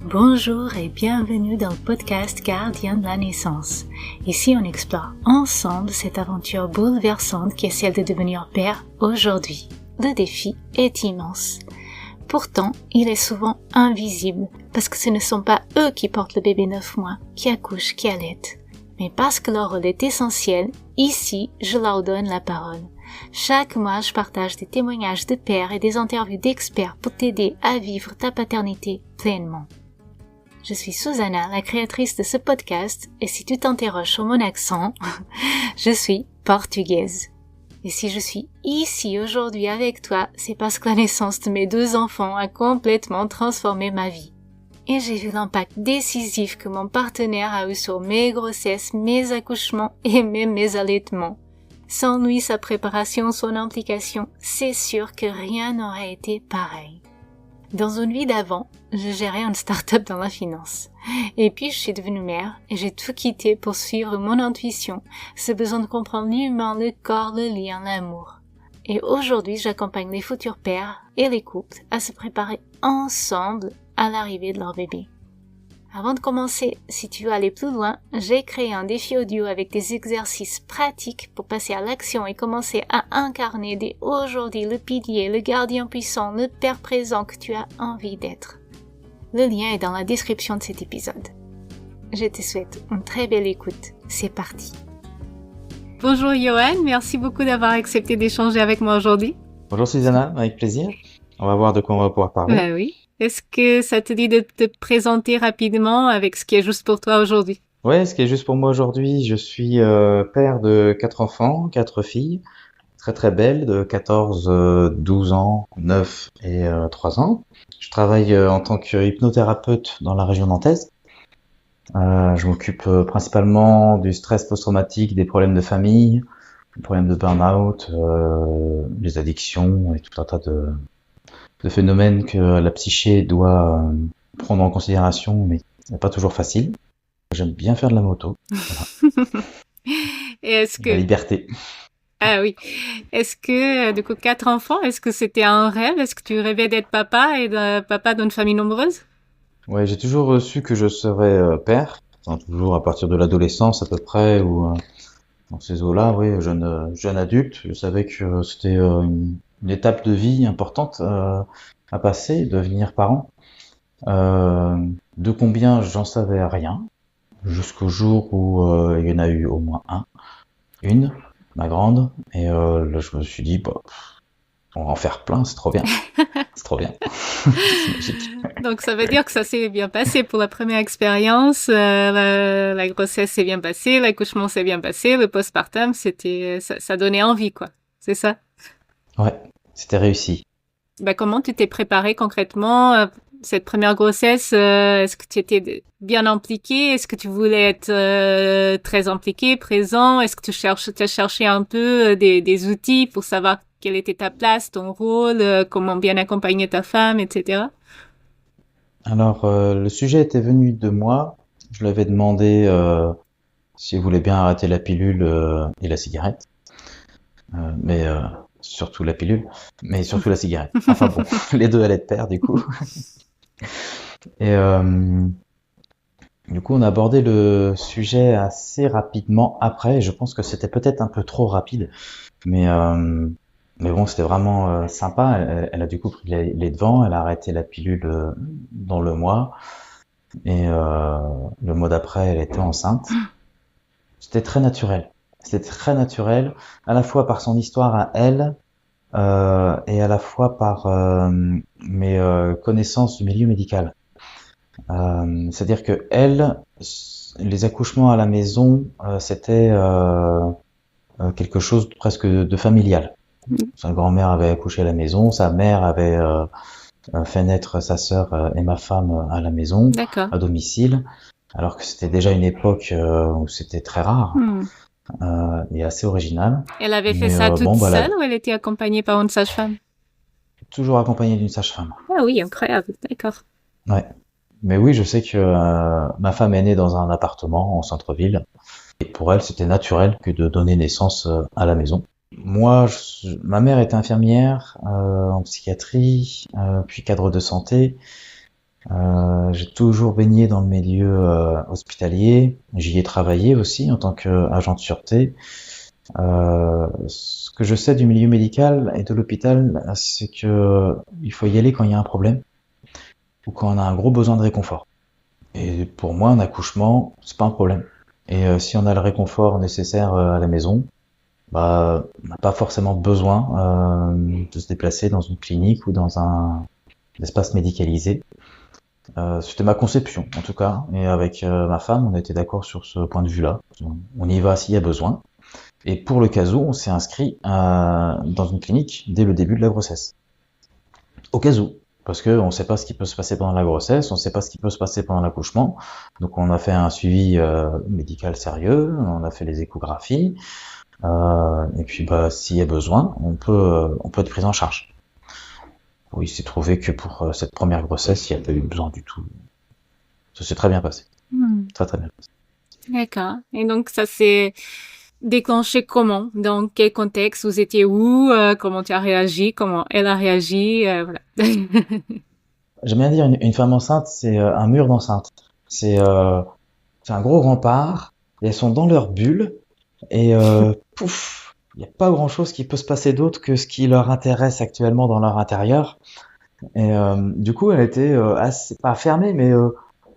Bonjour et bienvenue dans le podcast Gardien de la naissance. Ici, on explore ensemble cette aventure bouleversante qui est celle de devenir père aujourd'hui. Le défi est immense. Pourtant, il est souvent invisible parce que ce ne sont pas eux qui portent le bébé 9 mois, qui accouchent, qui allaitent. Mais parce que leur rôle est essentiel, ici, je leur donne la parole. Chaque mois, je partage des témoignages de pères et des interviews d'experts pour t'aider à vivre ta paternité pleinement. Je suis Susanna, la créatrice de ce podcast, et si tu t'interroges sur mon accent, je suis portugaise. Et si je suis ici aujourd'hui avec toi, c'est parce que la naissance de mes 2 enfants a complètement transformé ma vie. Et j'ai vu l'impact décisif que mon partenaire a eu sur mes grossesses, mes accouchements et même mes allaitements. Sans lui, sa préparation, son implication, c'est sûr que rien n'aurait été pareil. Dans une vie d'avant, je gérais une start-up dans la finance. Et puis je suis devenue mère et j'ai tout quitté pour suivre mon intuition, ce besoin de comprendre l'humain, le corps, le lien, l'amour. Et aujourd'hui, j'accompagne les futurs pères et les couples à se préparer ensemble à l'arrivée de leur bébé. Avant de commencer, si tu veux aller plus loin, j'ai créé un défi audio avec des exercices pratiques pour passer à l'action et commencer à incarner dès aujourd'hui le pilier, le gardien puissant, le père présent que tu as envie d'être. Le lien est dans la description de cet épisode. Je te souhaite une très belle écoute. C'est parti. Bonjour Johan, merci beaucoup d'avoir accepté d'échanger avec moi aujourd'hui. Bonjour Susanna, avec plaisir. On va voir de quoi on va pouvoir parler. Ben oui. Est-ce que ça te dit de te présenter rapidement avec ce qui est juste pour toi aujourd'hui? Ouais, ce qui est juste pour moi aujourd'hui, je suis père de 4 enfants, 4 filles, très très belles, de 14, 12 ans, 9 et 3 ans. Je travaille en tant que hypnothérapeute dans la région nantaise. Je m'occupe principalement du stress post-traumatique, des problèmes de famille, des problèmes de burn-out, des addictions et tout un tas de phénomènes que la psyché doit prendre en considération, mais c'est pas toujours facile. J'aime bien faire de la moto. Voilà. Et est-ce que... La liberté. Ah oui. Est-ce que, du coup, 4 enfants, est-ce que c'était un rêve? Est-ce que tu rêvais d'être papa et papa d'une famille nombreuse? Ouais, j'ai toujours su que je serais père. Enfin, toujours à partir de l'adolescence à peu près, ou dans ces eaux-là, oui, jeune adulte. Je savais que c'était une étape de vie importante à passer, devenir parent. De combien, j'en savais rien, jusqu'au jour où il y en a eu au moins une, ma grande, et là je me suis dit, bah, on va en faire plein, c'est trop bien, c'est trop bien, c'est magique. Donc ça veut dire que ça s'est bien passé pour la première expérience, la grossesse s'est bien passée, l'accouchement s'est bien passé, le postpartum, ça donnait envie, quoi, c'est ça? Ouais, c'était réussi. Bah, comment tu t'es préparé concrètement cette première grossesse? Est-ce que tu étais bien impliqué? Est-ce que tu voulais être très impliqué, présent? Est-ce que tu as cherché un peu des outils pour savoir quelle était ta place, ton rôle, comment bien accompagner ta femme, etc.? Alors, le sujet était venu de moi. Je lui avais demandé s'il voulait bien arrêter la pilule et la cigarette. Mais surtout la pilule, mais surtout la cigarette. Enfin bon, les deux allaient de pair du coup. Et du coup, on a abordé le sujet assez rapidement après. Je pense que c'était peut-être un peu trop rapide, mais bon, c'était vraiment sympa. Elle a du coup pris les devants. Elle a arrêté la pilule dans le mois, et le mois d'après, elle était enceinte. C'était très naturel. C'était très naturel, à la fois par son histoire à elle, et à la fois par mes connaissances du milieu médical. C'est-à-dire que elle, les accouchements à la maison, c'était quelque chose presque de familial. Sa grand-mère avait accouché à la maison, sa mère avait fait naître sa sœur et ma femme à la maison, D'accord. à domicile, alors que c'était déjà une époque où c'était très rare. Et assez original. Elle avait fait ça toute seule ou elle était accompagnée par une sage-femme? Toujours accompagnée d'une sage-femme. Ah oui, incroyable, d'accord. Ouais. Mais oui, je sais que ma femme est née dans un appartement en centre-ville. Et pour elle, c'était naturel que de donner naissance à la maison. Moi, ma mère était infirmière en psychiatrie, puis cadre de santé. J'ai toujours baigné dans le milieu hospitalier. J'y ai travaillé aussi en tant qu'agent de sûreté. Ce que je sais du milieu médical et de l'hôpital, c'est que il faut y aller quand il y a un problème ou quand on a un gros besoin de réconfort. Et pour moi, un accouchement, c'est pas un problème. Et si on a le réconfort nécessaire à la maison, bah, on n'a pas forcément besoin de se déplacer dans une clinique ou dans un espace médicalisé. C'était ma conception, en tout cas. Et avec ma femme, on était d'accord sur ce point de vue-là. On y va s'il y a besoin. Et pour le cas où, on s'est inscrit dans une clinique dès le début de la grossesse. Au cas où. Parce que on ne sait pas ce qui peut se passer pendant la grossesse, on ne sait pas ce qui peut se passer pendant l'accouchement. Donc on a fait un suivi médical sérieux, on a fait les échographies, et puis bah s'il y a besoin, on peut être pris en charge. Oui, il s'est trouvé que pour cette première grossesse, il n'y a pas eu besoin du tout. Ça s'est très bien passé. Très très bien passé. D'accord. Et donc, ça s'est déclenché comment? Dans quel contexte? Vous étiez où? Comment tu as réagi? Comment elle a réagi? Voilà. J'aime bien dire une femme enceinte, c'est un mur d'enceinte. C'est un gros rempart, et elles sont dans leur bulle, et pouf, il n'y a pas grand-chose qui peut se passer d'autre que ce qui leur intéresse actuellement dans leur intérieur. Et du coup, elle était assez, pas fermée, mais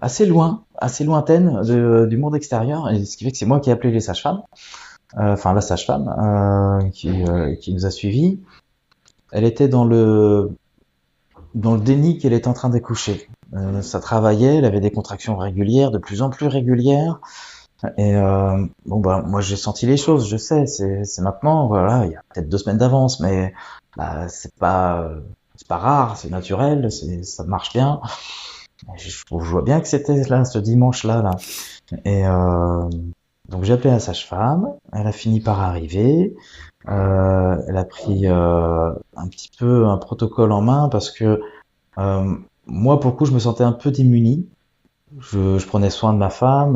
assez loin, assez lointaine du monde extérieur. Et ce qui fait que c'est moi qui ai appelé les sages-femmes, enfin la sage-femme qui nous a suivis. Elle était dans le déni qu'elle était en train d'accoucher. Ça travaillait, elle avait des contractions régulières, de plus en plus régulières. Et bon bah moi j'ai senti les choses, je sais, c'est maintenant, voilà, il y a peut-être 2 semaines d'avance, mais bah, c'est pas rare, c'est naturel, ça marche bien. Je vois bien que c'était là ce dimanche-là, là. Et donc j'ai appelé la sage-femme, elle a fini par arriver, elle a pris un petit peu un protocole en main parce que moi pour le coup je me sentais un peu démuni. Je prenais soin de ma femme,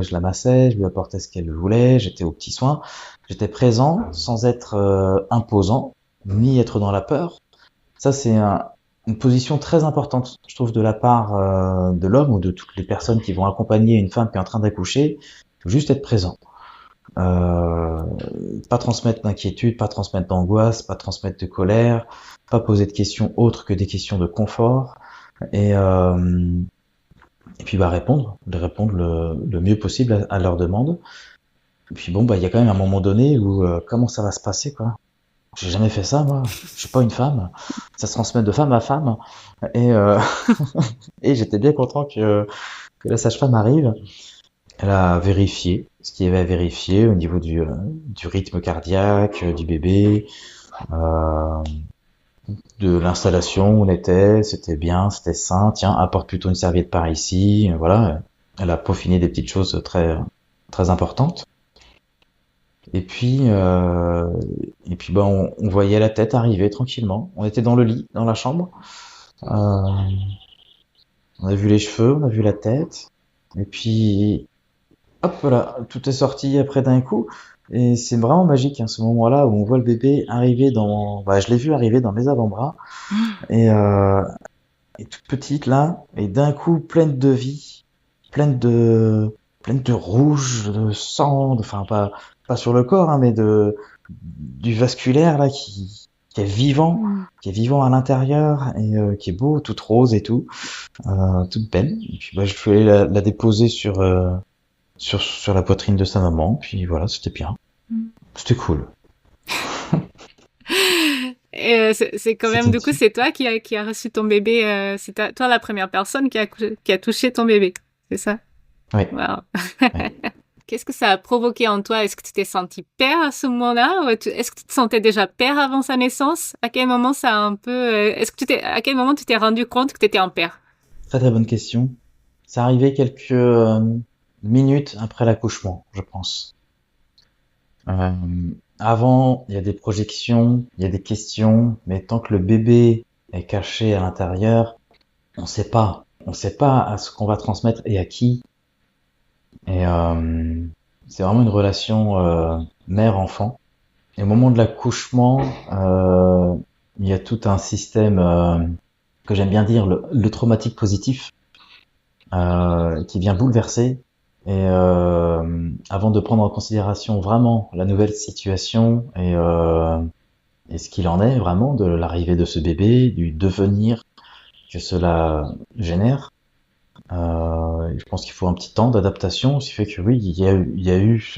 je la massais, je lui apportais ce qu'elle voulait, j'étais aux petits soins, j'étais présent sans être imposant, ni être dans la peur. Ça, c'est une position très importante, je trouve, de la part de l'homme ou de toutes les personnes qui vont accompagner une femme qui est en train d'accoucher. Il faut juste être présent. Euh, Pas transmettre d'inquiétude, pas transmettre d'angoisse, pas transmettre de colère, pas poser de questions autres que des questions de confort. Et, euh, et puis bah répondre le mieux possible à leurs demandes. Et puis bon, bah il y a quand même un moment donné où comment ça va se passer, quoi. J'ai jamais fait ça, moi. Je suis pas une femme. Ça se transmet de femme à femme. Et, et j'étais bien content que la sage-femme arrive. Elle a vérifié ce qu'il y avait à vérifier au niveau du rythme cardiaque, du bébé, euh, de l'installation où on était. C'était bien, c'était sain. Tiens, apporte plutôt une serviette par ici. Voilà. Elle a peaufiné des petites choses très, très importantes. Et puis, bah, on voyait la tête arriver tranquillement. On était dans le lit, dans la chambre. Euh, on a vu les cheveux, on a vu la tête. Et puis, hop, voilà, tout est sorti après d'un coup. Et c'est vraiment magique, hein, ce moment-là où on voit le bébé arriver bah, je l'ai vu arriver dans mes avant-bras. Et, et toute petite là, et d'un coup pleine de vie, pleine de, pleine de rouge, de sang, enfin pas sur le corps, hein, mais du vasculaire là qui est vivant, qui est vivant à l'intérieur et qui est beau, toute rose et tout, toute belle. Et puis bah, je suis allé la déposer sur la poitrine de sa maman, puis voilà, c'était bien, c'était cool. Et c'est quand même, du coup, c'est toi qui a reçu ton bébé, c'est toi la première personne qui a touché ton bébé, c'est ça? Oui. Wow. Ouais. Qu'est-ce que ça a provoqué en toi? Est-ce que tu t'es senti père à ce moment-là? Ou est-ce que tu te sentais déjà père avant sa naissance? À quel moment ça a un peu, à quel moment tu t'es rendu compte que tu étais un père? Très très bonne question. Ça arrivait quelques minutes après l'accouchement, je pense. Euh, Avant, il y a des projections, il y a des questions, mais tant que le bébé est caché à l'intérieur, on sait pas. On sait pas à ce qu'on va transmettre et à qui. Et c'est vraiment une relation mère-enfant. Et au moment de l'accouchement, il y a tout un système que j'aime bien dire le traumatique positif, qui vient bouleverser. Et avant de prendre en considération vraiment la nouvelle situation et ce qu'il en est vraiment de l'arrivée de ce bébé, du devenir que cela génère, je pense qu'il faut un petit temps d'adaptation, ce qui fait que oui, il y a eu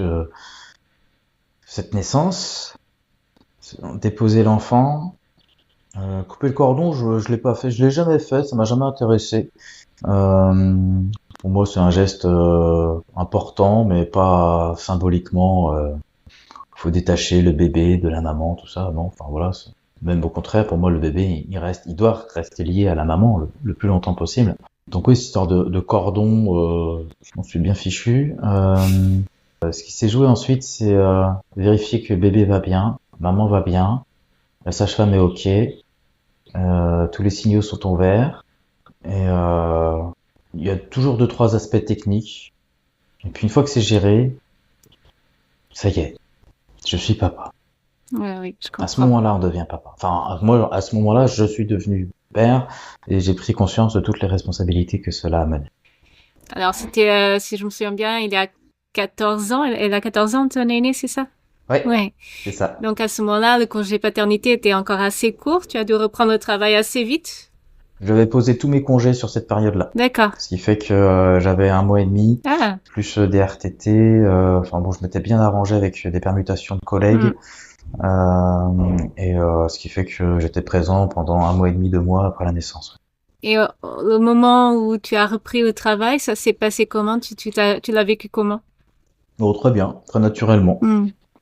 cette naissance, déposer l'enfant, couper le cordon, je l'ai pas fait, je l'ai jamais fait, ça m'a jamais intéressé. Euh, pour moi, c'est un geste important, mais pas symboliquement. Faut détacher le bébé de la maman, tout ça. Non, enfin voilà. Même au contraire, pour moi, le bébé, il doit rester lié à la maman le plus longtemps possible. Donc oui, cette histoire de cordon, je m'en suis bien fichu. Ce qui s'est joué ensuite, c'est vérifier que le bébé va bien, maman va bien, la sage-femme est ok, tous les signaux sont au vert. Et il y a toujours deux, trois aspects techniques. Et puis une fois que c'est géré, ça y est, je suis papa. Ouais, oui, je À ce comprends. moment-là, on devient papa. Enfin, moi, à ce moment-là, je suis devenu père et j'ai pris conscience de toutes les responsabilités que cela amène. Alors, c'était, si je me souviens bien, il y a 14 ans. Elle a 14 ans, ton aîné, c'est ça? Ouais, Ouais. c'est ça. Donc, à ce moment-là, le congé paternité était encore assez court. Tu as dû reprendre le travail assez vite. Je vais poser tous mes congés sur cette période-là. D'accord. Ce qui fait que j'avais un mois et demi, Ah. plus des RTT. Enfin bon, je m'étais bien arrangé avec des permutations de collègues. Et ce qui fait que j'étais présent pendant un mois et demi, 2 mois après la naissance. Et le moment où tu as repris le travail, ça s'est passé comment? Tu l'as vécu comment? Oh, très bien, très naturellement.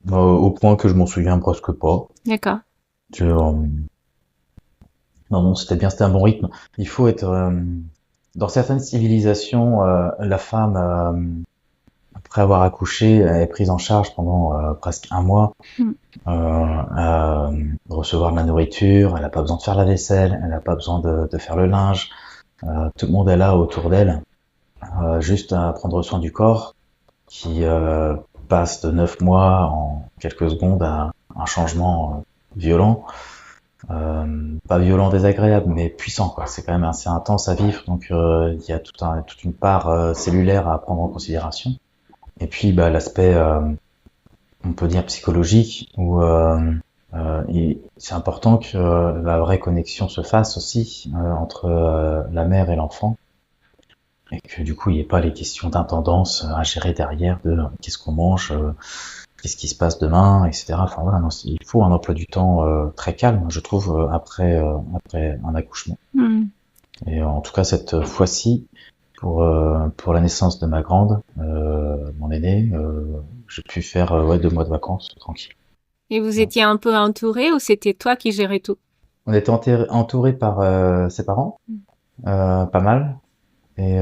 Au point que je m'en souviens presque pas. D'accord. Je, non, non, c'était bien, c'était un bon rythme. Il faut être... dans certaines civilisations, la femme, après avoir accouché, est prise en charge pendant presque un mois. À recevoir de la nourriture, elle n'a pas besoin de faire la vaisselle, elle n'a pas besoin de faire le linge. Tout le monde est là autour d'elle, juste à prendre soin du corps, qui passe de 9 mois en quelques secondes à un changement violent. Pas violent, désagréable, mais puissant, quoi. C'est quand même assez intense à vivre, donc il y a toute une part cellulaire à prendre en considération. Et puis bah, l'aspect, on peut dire psychologique, où c'est important que la vraie connexion se fasse aussi entre la mère et l'enfant, et que du coup il n'y ait pas les questions d'intendance à gérer derrière de qu'est-ce qu'on mange, qu'est-ce qui se passe demain, etc. Enfin voilà, non, il faut un emploi du temps très calme, je trouve, après un accouchement. Et en tout cas cette fois-ci, pour la naissance de ma grande, mon aîné, j'ai pu faire 2 mois de vacances tranquille. Et vous étiez un peu entouré ou c'était toi qui gérais tout? On était entouré par ses parents, pas mal. Et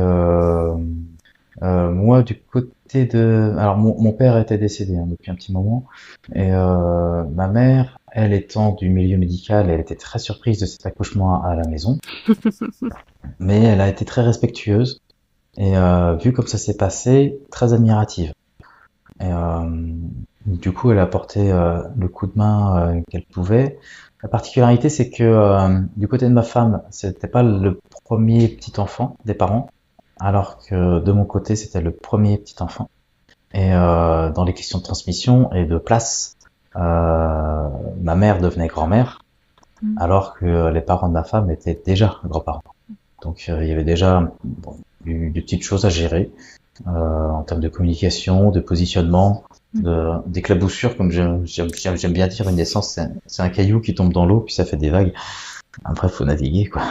moi, du côté de... Alors, mon père était décédé depuis un petit moment. Et ma mère, elle étant du milieu médical, elle était très surprise de cet accouchement à la maison. Mais elle a été très respectueuse. Et vu comme ça s'est passé, très admirative. Et du coup, elle a apporté le coup de main qu'elle pouvait. La particularité, c'est que du côté de ma femme, c'était pas le premier petit enfant des parents, alors que de mon côté, c'était le premier petit enfant. Et dans les questions de transmission et de place, ma mère devenait grand-mère, alors que les parents de ma femme étaient déjà grands-parents. Donc il y avait déjà des petites choses à gérer en termes de communication, de positionnement, d'éclaboussure, comme j'aime bien dire, une naissance, c'est un caillou qui tombe dans l'eau, puis ça fait des vagues. Après, faut naviguer, quoi.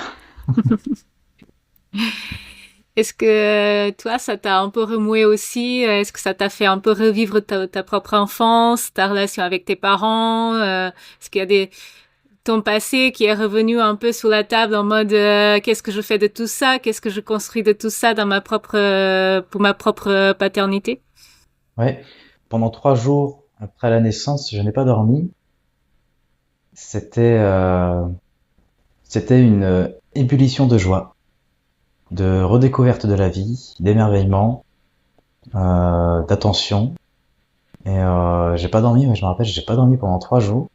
Est-ce que toi, ça t'a un peu remué aussi? Est-ce que ça t'a fait un peu revivre ta propre enfance, ta relation avec tes parents? Est-ce qu'il y a ton passé qui est revenu un peu sous la table en mode qu'est-ce que je fais de tout ça? Qu'est-ce que je construis de tout ça dans pour ma propre paternité? Ouais. Pendant 3 jours après la naissance, je n'ai pas dormi. C'était une ébullition de joie, de redécouverte de la vie, d'émerveillement, d'attention. Et j'ai pas dormi, mais je me rappelle, j'ai pas dormi pendant 3 jours.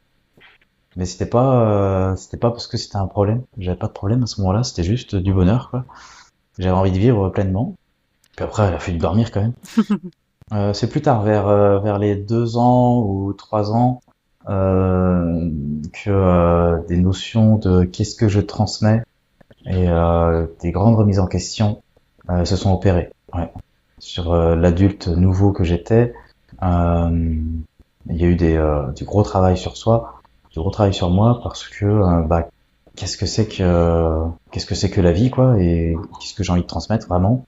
Mais c'était pas parce que c'était un problème. J'avais pas de problème à ce moment-là, c'était juste du bonheur, quoi. J'avais envie de vivre pleinement. Puis après, il a fallu dormir quand même. C'est plus tard, vers les 2 ans ou 3 ans, que des notions de qu'est-ce que je transmets et des grandes remises en question se sont opérées. Ouais. Sur l'adulte nouveau que j'étais, euh, il y a eu du gros travail sur soi, du gros travail sur moi parce que qu'est-ce que c'est que la vie quoi et qu'est-ce que j'ai envie de transmettre vraiment,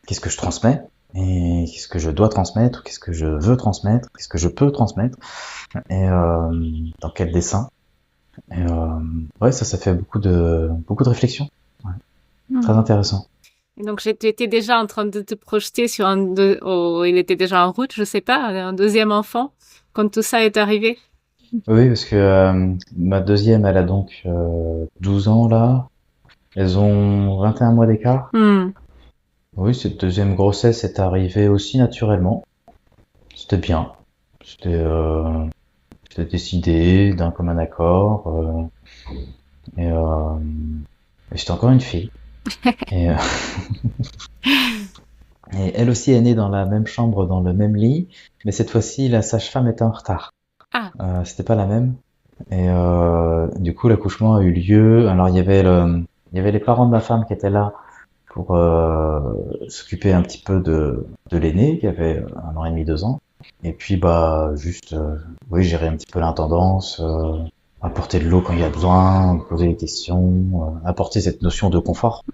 qu'est-ce que je transmets et qu'est-ce que je dois transmettre, qu'est-ce que je veux transmettre, qu'est-ce que je peux transmettre et dans quel dessin. Et ouais, ça fait beaucoup de réflexion. Ouais. Très intéressant. Et donc, tu étais déjà en train de te projeter sur il était déjà en route, je sais pas, un deuxième enfant, quand tout ça est arrivé? Oui, parce que ma deuxième, elle a donc 12 ans là. Elles ont 21 mois d'écart. Oui, cette deuxième grossesse est arrivée aussi naturellement. C'était bien. C'était c'était décidé d'un commun accord. Et, euh, et c'était encore une fille. Et, et elle aussi est née dans la même chambre, dans le même lit. Mais cette fois-ci, la sage-femme était en retard. Ah, C'était pas la même. Et du coup, l'accouchement a eu lieu. Alors, il y avait les parents de ma femme qui étaient là pour s'occuper un petit peu de l'aîné, qui avait 1 an et demi, 2 ans. Et puis, bah, juste, oui, gérer un petit peu l'intendance, apporter de l'eau quand il y a besoin, poser des questions, apporter cette notion de confort.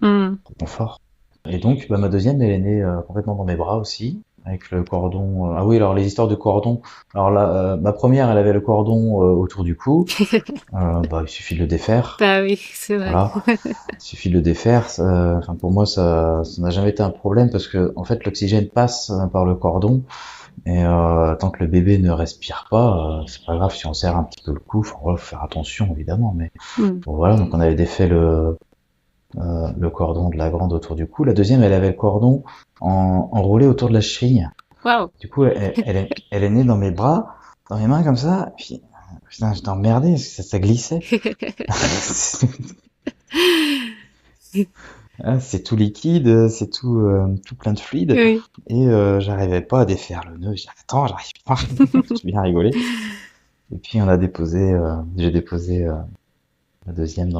Confort. Et donc, bah, ma deuxième, elle est née complètement dans mes bras aussi, avec le cordon. Ah oui, alors les histoires de cordon. Alors là, ma première, elle avait le cordon autour du cou. Bah, il suffit de le défaire. bah oui, c'est vrai. Voilà, il suffit de le défaire. Enfin, pour moi, ça n'a jamais été un problème parce que, en fait, l'oxygène passe par le cordon et tant que le bébé ne respire pas, c'est pas grave si on serre un petit peu le cou. Faut faire attention, évidemment. Mais bon, voilà, donc on avait défait le cordon de la grande autour du cou. La deuxième, elle avait le cordon enroulé autour de la cheville. Wow. Du coup, elle est née dans mes bras, dans mes mains comme ça. Et puis, putain, j'étais emmerdé parce que ça glissait. Ah, c'est tout liquide, c'est tout plein de fluide. Oui. Et j'arrivais pas à défaire le nœud. J'ai dit, attends, j'arrive pas. J'ai bien rigolé. Et puis j'ai déposé la deuxième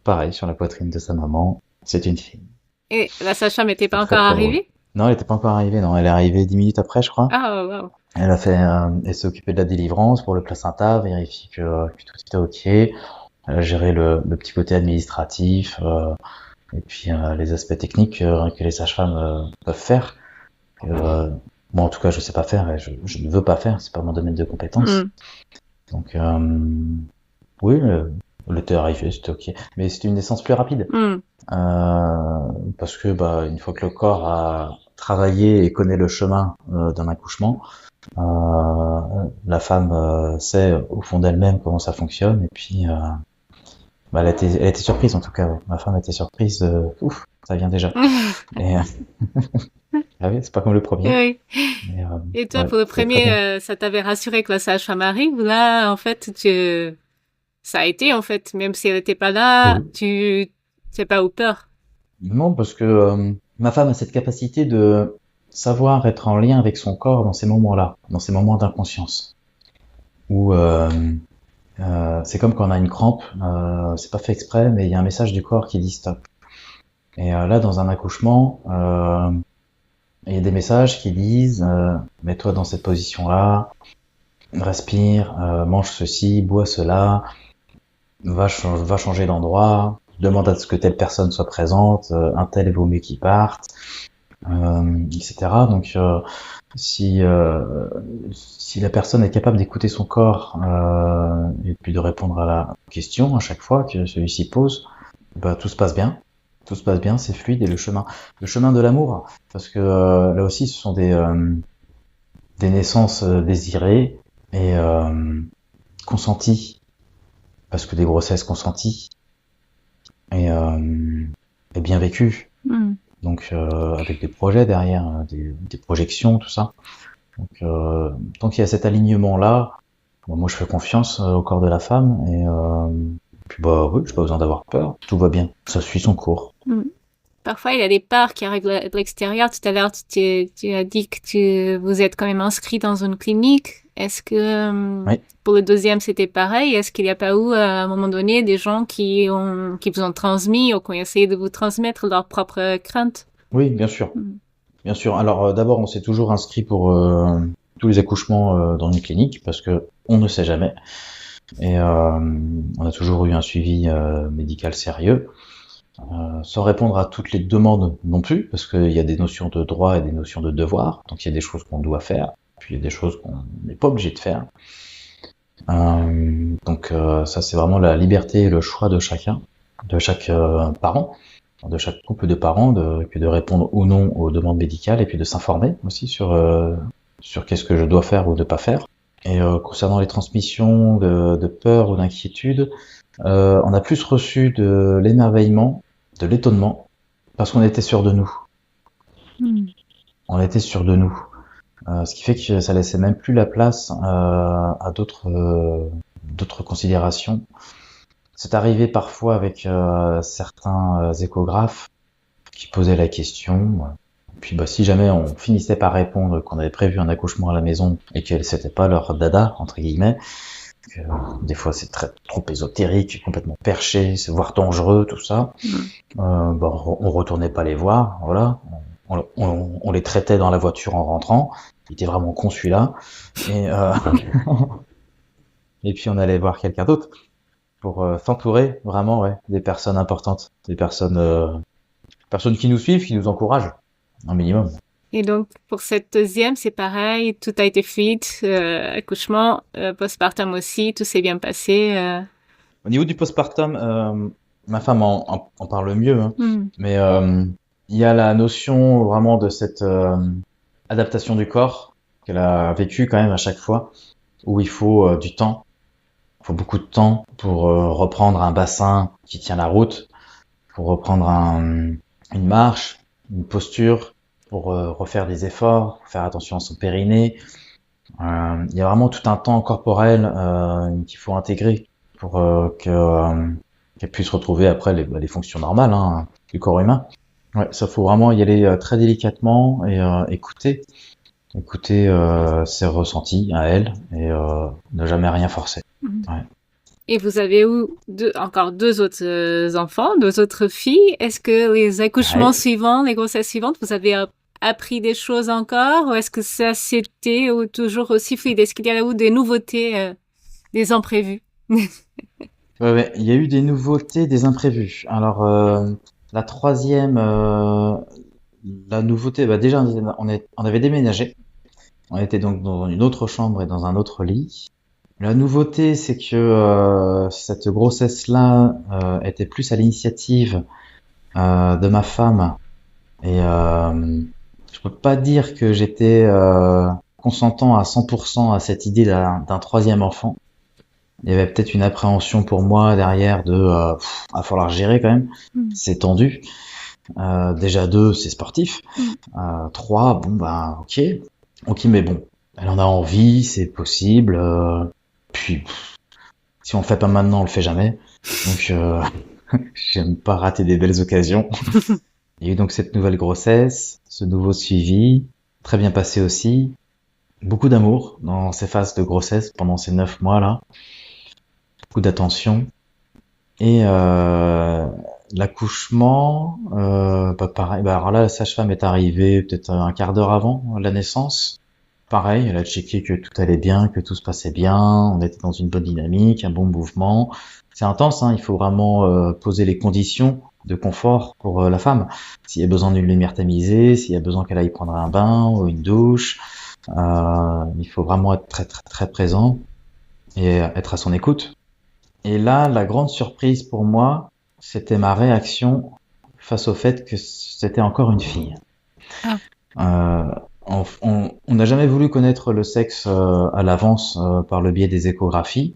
pareil, sur la poitrine de sa maman. C'est une fille. Et la sage-femme n'était pas C'est très encore très drôle. arrivée? Non, elle était pas encore arrivée. Non, elle est arrivée 10 minutes après, je crois. Ah, wow. Elle s'est occupée de la délivrance pour le placenta, vérifier que tout était ok. Elle a géré le petit côté administratif. Et puis les aspects techniques que les sages-femmes peuvent faire. Moi, en tout cas, je sais pas faire et je ne veux pas faire. C'est pas mon domaine de compétence. Donc, oui, le thé est arrivé, c'était ok. Mais c'était une naissance plus rapide. Parce que, bah, une fois que le corps a travaillé et connaît le chemin d'un accouchement, la femme sait au fond d'elle-même comment ça fonctionne. Et puis, bah, elle a été surprise en tout cas. Ouais. Ma femme a été surprise. Ouf, ça vient déjà. Et, ah oui, c'est pas comme le premier. Oui. Mais, Et toi, ouais, pour le c'était très bien. premier, ça t'avait rassuré que la sage-femme arrive? Là, en fait, ça a été, en fait, même si elle n'était pas là, Oui. tu sais pas où peur. Non, parce que ma femme a cette capacité de savoir être en lien avec son corps dans ces moments-là, dans ces moments d'inconscience. Où c'est comme quand on a une crampe, c'est pas fait exprès, mais il y a un message du corps qui dit stop. Et là, dans un accouchement, il y a des messages qui disent mets-toi dans cette position-là, respire, mange ceci, bois cela, va changer d'endroit, demande à ce que telle personne soit présente, un tel vaut mieux qu'il parte, etc. Donc si la personne est capable d'écouter son corps et puis de répondre à la question à chaque fois que celui-ci pose, bah tout se passe bien. Tout se passe bien, c'est fluide et le chemin de l'amour, parce que là aussi ce sont des naissances désirées et consenties, parce que des grossesses consenties et bien vécues. Donc avec des projets derrière, des projections, tout ça. Donc tant qu'il y a cet alignement là, Bon, moi, je fais confiance au corps de la femme et puis bah oui, j'ai pas besoin d'avoir peur. Tout va bien, ça suit son cours. Mm. Parfois, il y a des peurs qui arrivent de l'extérieur. Tout à l'heure, tu as dit que vous êtes quand même inscrit dans une clinique. Est-ce que Oui, pour le deuxième, c'était pareil? Est-ce qu'il n'y a pas eu, à un moment donné, des gens qui vous ont transmis ou qui ont essayé de vous transmettre leurs propres craintes? oui, bien sûr, Mm. bien sûr. Alors d'abord, on s'est toujours inscrit pour tous les accouchements dans une clinique parce que on ne sait jamais et on a toujours eu un suivi médical sérieux. Sans répondre à toutes les demandes non plus, parce qu'il y a des notions de droit et des notions de devoir, donc il y a des choses qu'on doit faire, puis il y a des choses qu'on n'est pas obligé de faire. Donc ça c'est vraiment la liberté et le choix de chacun, de chaque parent, de chaque couple de parents, puis de répondre ou non aux demandes médicales et puis de s'informer aussi sur qu'est-ce que je dois faire ou ne pas faire. Et concernant les transmissions de peur ou d'inquiétude, on a plus reçu de l'émerveillement, de l'étonnement, parce qu'on était sûr de nous. Mm. On était sûr de nous. Ce qui fait que ça laissait même plus la place à d'autres considérations. C'est arrivé parfois avec certains échographes qui posaient la question. Puis bah, si jamais on finissait par répondre qu'on avait prévu un accouchement à la maison et que c'était pas leur dada, entre guillemets, que des fois c'est trop ésotérique, complètement perché, c'est voire dangereux, tout ça, bah, on retournait pas les voir, voilà. On les traitait dans la voiture en rentrant. Il était vraiment con celui-là. Et, et puis on allait voir quelqu'un d'autre pour s'entourer vraiment ouais, des personnes importantes, des personnes qui nous suivent, qui nous encouragent, un minimum. Et donc, pour cette deuxième, c'est pareil, tout a été fluide, accouchement, postpartum aussi, tout s'est bien passé. Au niveau du postpartum, ma femme en parle mieux, hein, mais il y a la notion vraiment de cette adaptation du corps qu'elle a vécue quand même à chaque fois, où il faut du temps, il faut beaucoup de temps pour reprendre un bassin qui tient la route, pour reprendre une marche, une posture, pour refaire des efforts, pour faire attention à son périnée. Il y a vraiment tout un temps corporel qu'il faut intégrer pour qu'elle puisse retrouver après les fonctions normales hein, du corps humain. Ouais, ça faut vraiment y aller très délicatement et écouter ses ressentis à elle et ne jamais rien forcer. Ouais. Et vous avez eu encore deux autres enfants, deux autres filles. Est-ce que les accouchements suivants, les grossesses suivantes, vous avez appris des choses encore, ou est-ce que ça c'était toujours aussi fluide? Est-ce qu'il y a eu des nouveautés, des imprévus? Ouais, il y a eu des nouveautés, des imprévus. Alors la troisième, la nouveauté, bah déjà on avait déménagé. On était donc dans une autre chambre et dans un autre lit. La nouveauté, c'est que cette grossesse-là était plus à l'initiative de ma femme. Et je peux pas dire que j'étais consentant à 100% à cette idée d'un troisième enfant. Il y avait peut-être une appréhension pour moi derrière de va falloir gérer quand même. C'est tendu. Déjà deux, c'est sportif. Trois, bon bah ok, mais bon, elle en a envie, c'est possible. Puis si on le fait pas maintenant, on le fait jamais. Donc j'aime pas rater des belles occasions. Il y a eu donc cette nouvelle grossesse, ce nouveau suivi, très bien passé aussi. Beaucoup d'amour dans ces phases de grossesse pendant ces 9 mois là. Beaucoup d'attention. Et l'accouchement, bah pareil. Bah alors là, la sage-femme est arrivée peut-être un quart d'heure avant la naissance. Pareil, elle a checké que tout allait bien, que tout se passait bien, on était dans une bonne dynamique, un bon mouvement. C'est intense, hein, il faut vraiment poser les conditions de confort pour la femme. S'il y a besoin d'une lumière tamisée, s'il y a besoin qu'elle aille prendre un bain ou une douche, il faut vraiment être très très très présent et être à son écoute. Et là, la grande surprise pour moi, c'était ma réaction face au fait que c'était encore une fille. On n'a jamais voulu connaître le sexe à l'avance par le biais des échographies.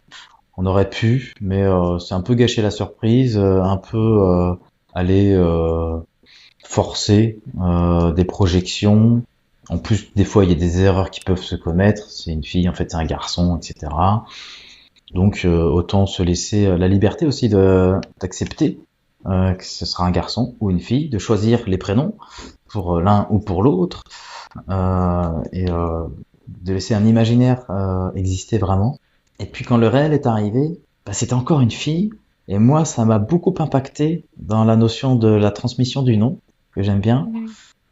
On aurait pu, mais c'est un peu gâcher la surprise, un peu aller forcer des projections, En plus, des fois, il y a des erreurs qui peuvent se commettre. C'est une fille, en fait, c'est un garçon, etc. Donc, autant se laisser la liberté aussi d'accepter que ce sera un garçon ou une fille, de choisir les prénoms pour l'un ou pour l'autre, et de laisser un imaginaire exister vraiment. Et puis quand le réel est arrivé, bah, c'était encore une fille, et moi ça m'a beaucoup impacté dans la notion de la transmission du nom, que j'aime bien,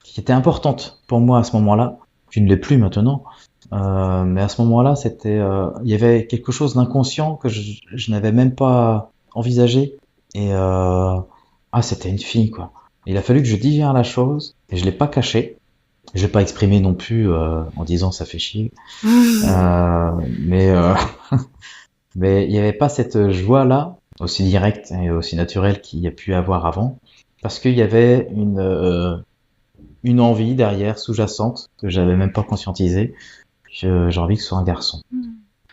qui était importante pour moi à ce moment-là, qui ne l'est plus maintenant. Mais à ce moment-là, il y avait quelque chose d'inconscient que je n'avais même pas envisagé. Et c'était une fille, quoi. Il a fallu que je digère la chose, et je l'ai pas caché. Je l'ai pas exprimé non plus en disant ça fait chier. Mais mais il y avait pas cette joie-là aussi directe et aussi naturelle qu'il y a pu avoir avant, parce qu'il y avait une envie derrière sous-jacente que j'avais même pas conscientisée. J'ai envie que ce soit un garçon.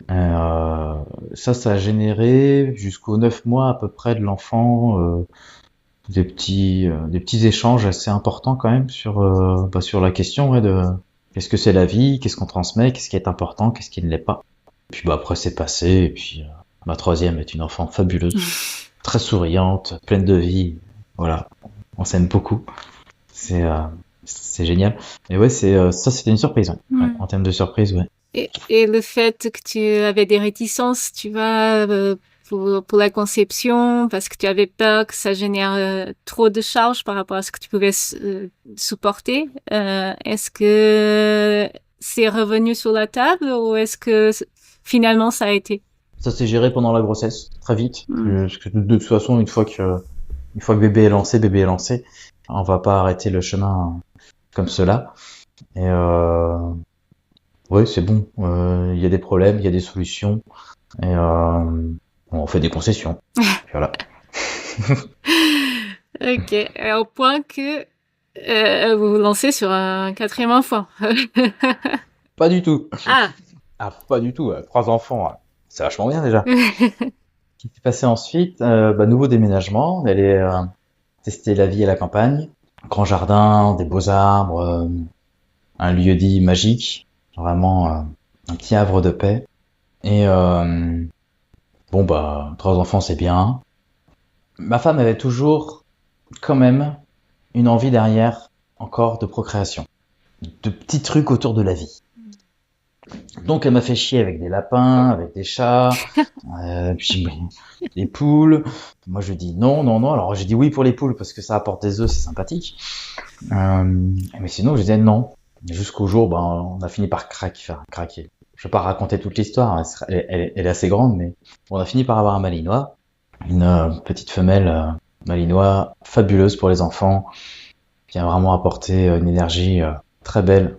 Ça a généré jusqu'aux 9 mois à peu près de l'enfant des petits échanges assez importants quand même sur la question, ouais, de qu'est-ce que c'est la vie, qu'est-ce qu'on transmet, qu'est-ce qui est important, qu'est-ce qui ne l'est pas. Puis après c'est passé, et puis ma troisième est une enfant fabuleuse, très souriante, pleine de vie. Voilà, on s'aime beaucoup. C'est génial. Et ouais, ça c'était une surprise. Ouais. Ouais, en termes de surprise, ouais. Et le fait que tu avais des réticences, tu vois, pour la conception, parce que tu avais peur que ça génère trop de charges par rapport à ce que tu pouvais supporter, est-ce que c'est revenu sur la table ou est-ce que finalement ça a été? Ça s'est géré pendant la grossesse, très vite. Parce que de toute façon, une fois que bébé est lancé, on va pas arrêter le chemin comme cela. Et ouais, c'est bon. Il y a des problèmes, il y a des solutions, et on fait des concessions. Voilà. Ok, au point que vous vous lancez sur un 4e enfant. Pas du tout. Ah, pas du tout. 3 enfants, c'est vachement bien déjà. Ce qui s'est passé ensuite, nouveau déménagement, on allait tester la vie à la campagne. Grand jardin, des beaux arbres, un lieu dit magique, vraiment un petit havre de paix. Et 3 enfants c'est bien. Ma femme avait toujours quand même une envie derrière encore de procréation, de petits trucs autour de la vie. Donc elle m'a fait chier avec des lapins, avec des chats, puis des poules. Moi je dis non. Alors j'ai dit oui pour les poules parce que ça apporte des œufs, c'est sympathique. Mais sinon je disais non. Jusqu'au jour, on a fini par craquer. Je vais pas raconter toute l'histoire, elle est assez grande, mais on a fini par avoir un malinois, une petite femelle malinois fabuleuse pour les enfants, qui a vraiment apporté une énergie très belle,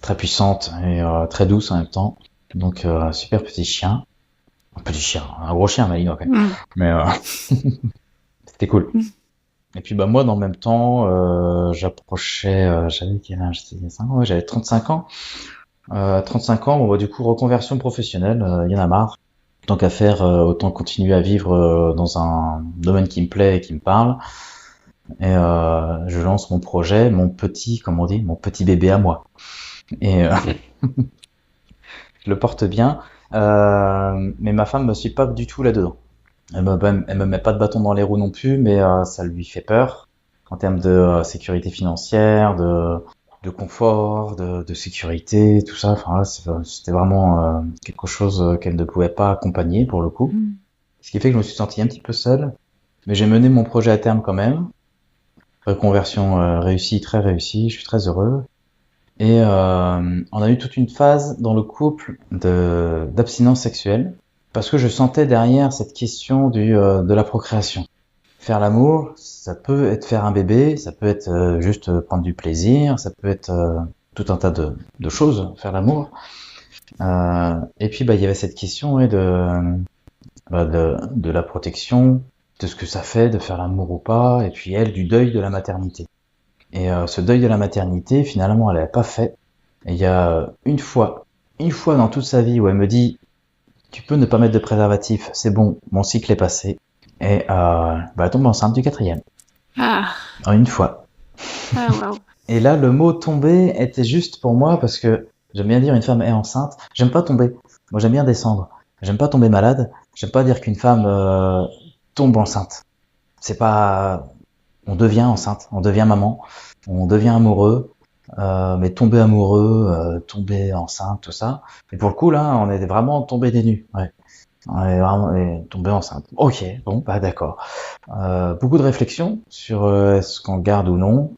très puissante et très douce en même temps. Donc super petit chien, un gros chien malinois quand même, mais c'était cool. Et puis moi dans le même temps, j'approchais, j'avais quel âge? J'avais 35 ans. 35 ans, du coup reconversion professionnelle, y en a marre. Tant qu'à faire, autant continuer à vivre dans un domaine qui me plaît et qui me parle. Et je lance mon projet, mon petit bébé à moi. Et je le porte bien, mais ma femme me suit pas du tout là-dedans. Elle me met pas de bâton dans les roues non plus, mais ça lui fait peur en termes de sécurité financière, de confort, de sécurité, tout ça. Enfin, c'était vraiment quelque chose qu'elle ne pouvait pas accompagner pour le coup. Ce qui fait que je me suis senti un petit peu seul, mais j'ai mené mon projet à terme quand même. Reconversion réussie, très réussie, je suis très heureux. Et on a eu toute une phase dans le couple d'abstinence sexuelle, parce que je sentais derrière cette question de la procréation. Faire l'amour, ça peut être faire un bébé, ça peut être juste prendre du plaisir, ça peut être tout un tas de choses, faire l'amour. Et puis il y avait cette question de la protection, de ce que ça fait de faire l'amour ou pas, et puis elle du deuil de la maternité. Et ce deuil de la maternité, finalement, elle l'avait pas fait. Et il y a une fois dans toute sa vie où elle me dit tu peux ne pas mettre de préservatif, c'est bon, mon cycle est passé. Et elle tombe enceinte du 4e. Ah. En une fois. Ah, wow. Et là, le mot tomber était juste pour moi parce que j'aime bien dire une femme est enceinte. J'aime pas tomber. Moi, j'aime bien descendre. J'aime pas tomber malade. J'aime pas dire qu'une femme tombe enceinte. C'est pas. On devient enceinte, on devient maman, on devient amoureux. Mais tomber amoureux, tomber enceinte, tout ça. Et pour le coup, là, on est vraiment tombé des nues. Ouais. On est vraiment tombé enceinte. Ok, bon, bah d'accord. Beaucoup de réflexions sur est-ce qu'on garde ou non.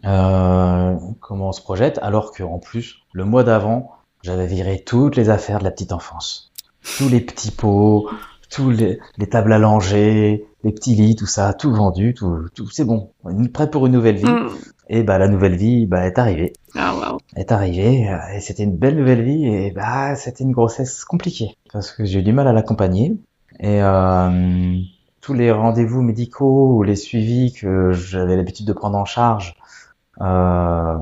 Comment on se projette, alors qu'en plus, le mois d'avant, j'avais viré toutes les affaires de la petite enfance. Tous les petits pots, tous les tables à langer, les petits lits, tout ça, tout vendu, tout c'est bon. Prêt pour une nouvelle vie. Et bah la nouvelle vie est arrivée. Ah, wow. Est arrivée, et c'était une belle nouvelle vie, et bah c'était une grossesse compliquée, parce que j'ai eu du mal à l'accompagner. Et tous les rendez-vous médicaux ou les suivis que j'avais l'habitude de prendre en charge, euh,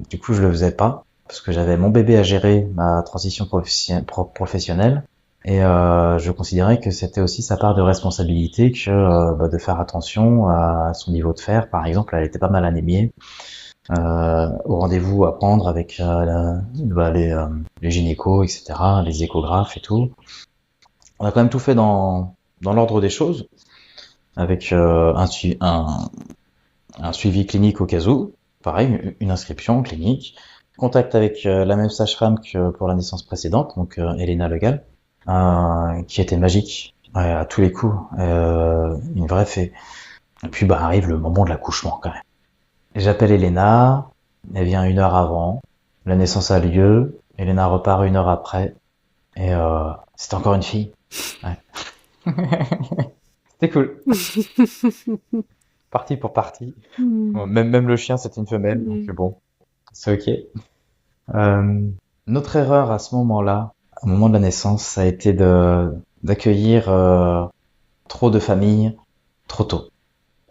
du coup, je le faisais pas parce que j'avais mon bébé à gérer, ma transition professionnelle, et je considérais que c'était aussi sa part de responsabilité que de faire attention à son niveau de fer. Par exemple, elle était pas mal anémiée. Au rendez-vous à prendre avec les gynécos, etc., les échographes et tout. On a quand même tout fait dans l'ordre des choses, avec un suivi clinique au cas où, pareil, une inscription clinique, contact avec la même sage-femme que pour la naissance précédente, donc Elena Legal, qui était magique à tous les coups, une vraie fée. Et puis bah arrive le moment de l'accouchement quand même. Et j'appelle Elena, elle vient 1 heure avant, la naissance a lieu, Elena repart 1 heure après, et c'était encore une fille. Ouais. C'était cool. Partie pour partie. Bon, même le chien, c'était une femelle, donc bon, c'est ok. Notre erreur à ce moment-là, au moment de la naissance, ça a été d'accueillir trop de familles trop tôt,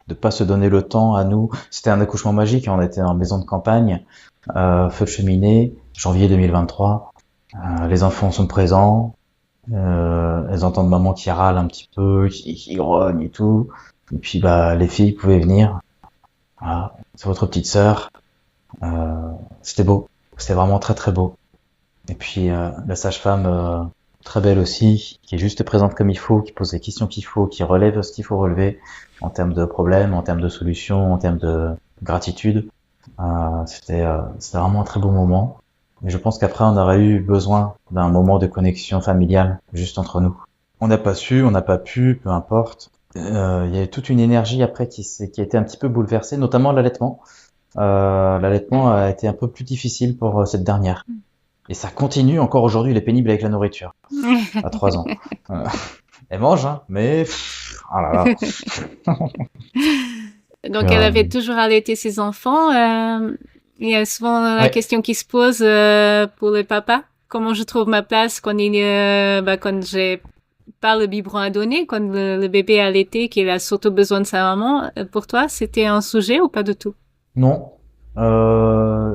de pas se donner le temps à nous. C'était un accouchement magique, on était en maison de campagne, feu de cheminée, janvier 2023. Les enfants sont présents, elles entendent maman qui râle un petit peu, qui grogne et tout. Et puis bah les filles pouvaient venir. Voilà, c'est votre petite sœur. C'était beau, c'était vraiment très très beau. Et puis la sage-femme, très belle aussi, qui est juste présente comme il faut, qui pose les questions qu'il faut, qui relève ce qu'il faut relever en termes de problèmes, en termes de solutions, en termes de gratitude. C'était vraiment un très beau moment. Mais je pense qu'après on aurait eu besoin d'un moment de connexion familiale juste entre nous. On n'a pas su, on n'a pas pu, peu importe. Il y a eu toute une énergie après qui a été un petit peu bouleversée, notamment l'allaitement. L'allaitement a été un peu plus difficile pour cette dernière. Et ça continue encore aujourd'hui, il est pénible avec la nourriture. À 3 ans. Elle mange, hein, mais... oh là là. Donc, elle avait toujours allaité ses enfants. Il y a souvent la Ouais. question qui se pose pour le papa. Comment je trouve ma place quand quand j'ai pas le biberon à donner, quand le bébé est allaité, qu'il a surtout besoin de sa maman. Pour toi, c'était un sujet ou pas du tout? Non.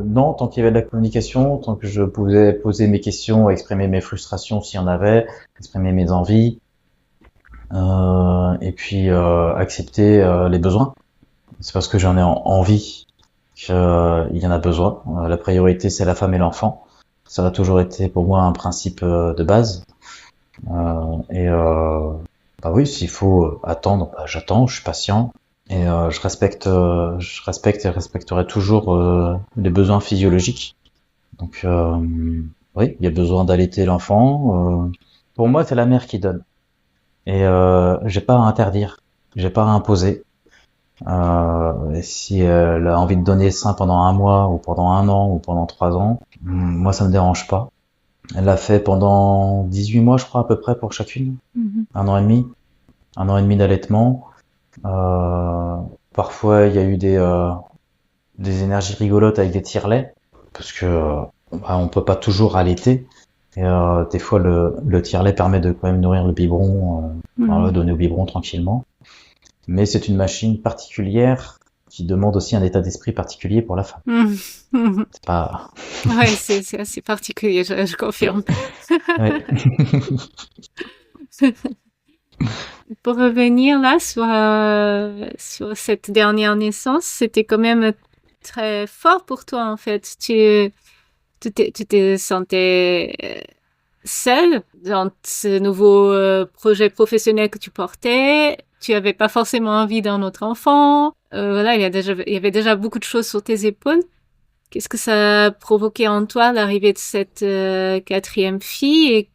Non, tant qu'il y avait de la communication, tant que je pouvais poser mes questions, exprimer mes frustrations s'il y en avait, exprimer mes envies, et puis accepter les besoins. C'est parce que j'en ai envie qu'il y en a besoin. La priorité, c'est la femme et l'enfant. Ça a toujours été pour moi un principe de base. Bah oui, s'il faut attendre, bah, j'attends, je suis patient. Et je respecte et respecterai toujours les besoins physiologiques. Donc oui, il y a besoin d'allaiter l'enfant. Pour moi, c'est la mère qui donne. Et j'ai pas à interdire, j'ai pas à imposer. Et si elle a envie de donner sein pendant 1 mois, ou pendant 1 an, ou pendant 3 ans, moi ça me dérange pas. Elle l'a fait pendant 18 mois, je crois, à peu près pour chacune. 1 an et demi. 1 an et demi d'allaitement. Parfois, il y a eu des énergies rigolotes avec des tire-laits, parce que on peut pas toujours allaiter. Et des fois, le tire-lait permet de quand même nourrir le biberon, donner au biberon tranquillement. Mais c'est une machine particulière qui demande aussi un état d'esprit particulier pour la femme. C'est pas... Ouais, c'est assez particulier, je confirme. Ouais. Pour revenir là sur cette dernière naissance, c'était quand même très fort pour toi, en fait. Tu te sentais seule dans ce nouveau projet professionnel que tu portais. Tu avais pas forcément envie d'un autre enfant. Voilà, il y avait déjà beaucoup de choses sur tes épaules. Qu'est-ce que ça a provoqué en toi, l'arrivée de cette quatrième fille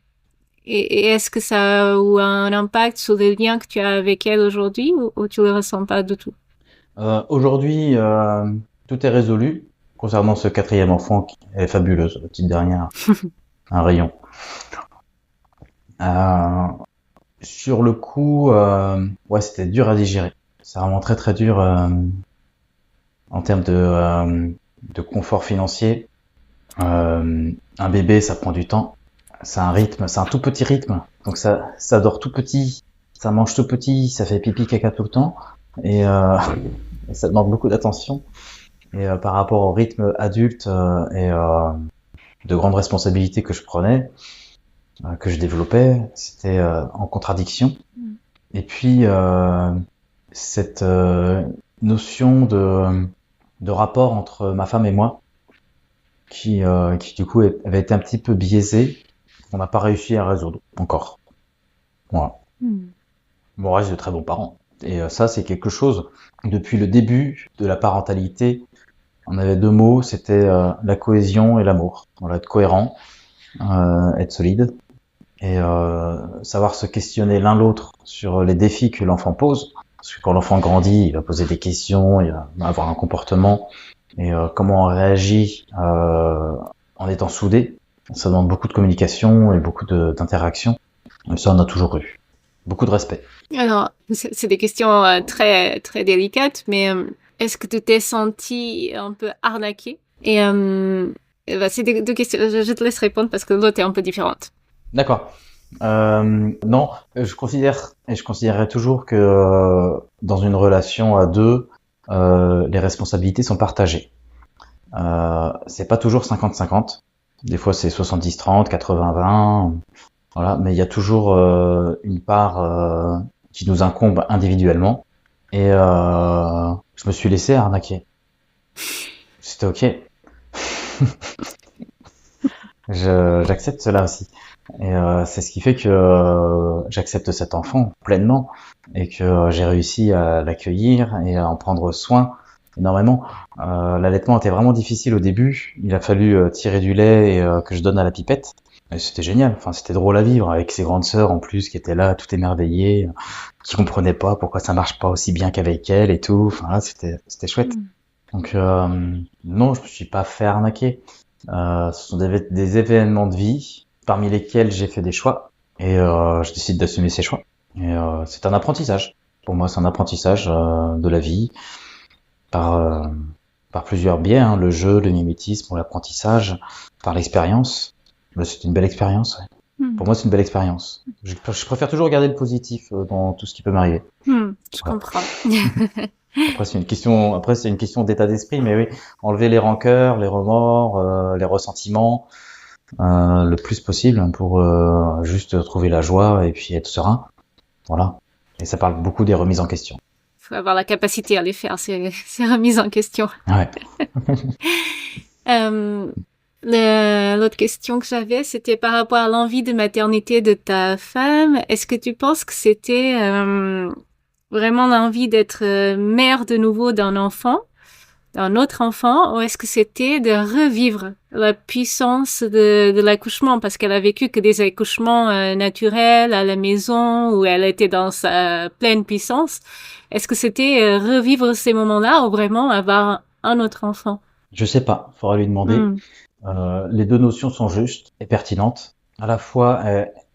et est-ce que ça a eu un impact sur les liens que tu as avec elle aujourd'hui ou tu le ressens pas du tout? Aujourd'hui, tout est résolu concernant ce quatrième enfant qui est fabuleuse, la petite dernière, un rayon. Euh, sur le coup, ouais, c'était dur à digérer. C'est vraiment très très dur en termes de confort financier. Un bébé, ça prend du temps. C'est un rythme, c'est un tout petit rythme. Donc ça dort tout petit, ça mange tout petit, ça fait pipi caca tout le temps. Et, et ça demande beaucoup d'attention. Et par rapport au rythme adulte et de grandes responsabilités que je prenais, que je développais, c'était en contradiction. Et puis cette notion de rapport entre ma femme et moi, qui du coup avait été un petit peu biaisée, qu'on n'a pas réussi à résoudre encore. Voilà. Bon, on reste de très bons parents. Et ça, c'est quelque chose, depuis le début de la parentalité, on avait deux mots, c'était la cohésion et l'amour. Voilà, être cohérent, être solide, et savoir se questionner l'un l'autre sur les défis que l'enfant pose. Parce que quand l'enfant grandit, il va poser des questions, il va avoir un comportement, et comment on réagit en étant soudé. Ça demande beaucoup de communication et beaucoup d'interaction. Et ça, on a toujours eu. Beaucoup de respect. Alors, c'est des questions très, très délicates, mais est-ce que tu t'es senti un peu arnaqué? Et c'est deux questions, je te laisse répondre parce que l'autre est un peu différente. D'accord. Non, je considère, et je considérerai toujours que dans une relation à deux, les responsabilités sont partagées. C'est pas toujours 50-50. Des fois, c'est 70-30, 80-20. Voilà, mais il y a toujours une part qui nous incombe individuellement. Et je me suis laissé arnaquer. C'était ok. J'accepte cela aussi. Et c'est ce qui fait que j'accepte cet enfant pleinement et que j'ai réussi à l'accueillir et à en prendre soin énormément. L'allaitement était vraiment difficile au début. Il a fallu tirer du lait et que je donne à la pipette. Et c'était génial. Enfin, c'était drôle à vivre avec ses grandes sœurs en plus qui étaient là, tout émerveillées, qui comprenaient pas pourquoi ça marche pas aussi bien qu'avec elle et tout. Enfin, là, c'était chouette. Donc non, je me suis pas fait arnaquer. Ce sont des événements de vie parmi lesquels j'ai fait des choix et je décide d'assumer ces choix. Et c'est un apprentissage. Pour moi, c'est un apprentissage de la vie par plusieurs biais, hein, le jeu, le mimétisme, l'apprentissage, par l'expérience. C'est une belle expérience. Ouais. Pour moi, c'est une belle expérience. Je préfère toujours garder le positif dans tout ce qui peut m'arriver. Je comprends. Après, c'est une question d'état d'esprit, mais oui, enlever les rancœurs, les remords, les ressentiments, le plus possible pour juste trouver la joie et puis être serein. Voilà. Et ça parle beaucoup des remises en question. Il faut avoir la capacité à les faire, ces remises en question. Ouais. L'autre question que j'avais, c'était par rapport à l'envie de maternité de ta femme. Est-ce que tu penses que c'était vraiment l'envie d'être mère de nouveau d'un autre enfant, ou est-ce que c'était de revivre la puissance de l'accouchement, parce qu'elle a vécu que des accouchements naturels à la maison où elle était dans sa pleine puissance. Est-ce que c'était revivre ces moments-là ou vraiment avoir un autre enfant? Je sais pas, faudra lui demander. Les deux notions sont justes et pertinentes. À la fois,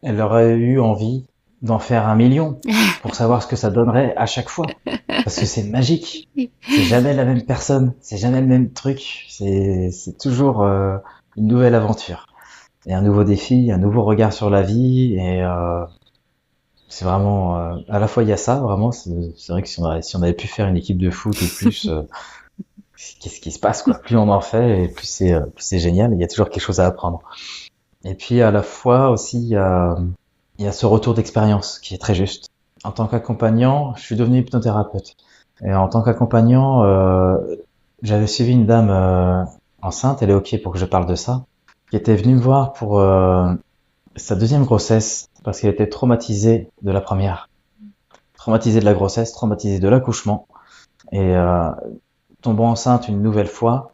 elle aurait eu envie d'en faire 1 million pour savoir ce que ça donnerait à chaque fois. Parce que c'est magique. C'est jamais la même personne. C'est jamais le même truc. C'est toujours une nouvelle aventure. Et un nouveau défi, un nouveau regard sur la vie. Et c'est vraiment... à la fois, il y a ça, vraiment. C'est vrai que si on avait pu faire une équipe de foot ou plus... qu'est-ce qui se passe, quoi. Plus on en fait, et plus c'est génial. Il y a toujours quelque chose à apprendre. Et puis, à la fois aussi, il y a ce retour d'expérience qui est très juste. En tant qu'accompagnant, je suis devenu hypnothérapeute. Et en tant qu'accompagnant, j'avais suivi une dame enceinte, elle est ok pour que je parle de ça, qui était venue me voir pour sa deuxième grossesse parce qu'elle était traumatisée de la première, traumatisée de la grossesse, traumatisée de l'accouchement et tombant enceinte une nouvelle fois,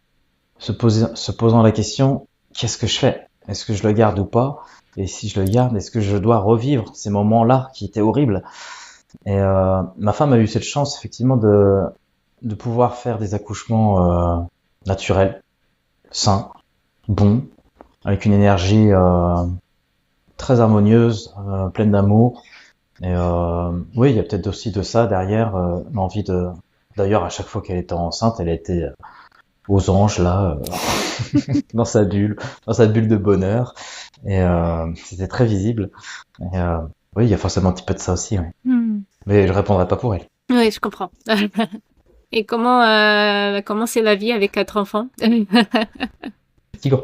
se posant la question, qu'est-ce que je fais? Est-ce que je le garde ou pas? Et si je le garde, est-ce que je dois revivre ces moments-là qui étaient horribles? Et ma femme a eu cette chance effectivement de pouvoir faire des accouchements naturels, sains, bons, avec une énergie très harmonieuse, pleine d'amour. Et oui, il y a peut-être aussi de ça derrière l'envie de. D'ailleurs, à chaque fois qu'elle était enceinte, elle était aux anges là, dans sa bulle de bonheur. Et c'était très visible. Et oui, il y a forcément un petit peu de ça aussi. Oui. Hmm. Mais je répondrai pas pour elle. Oui, je comprends. Et comment c'est la vie avec 4 enfants? Fatigant.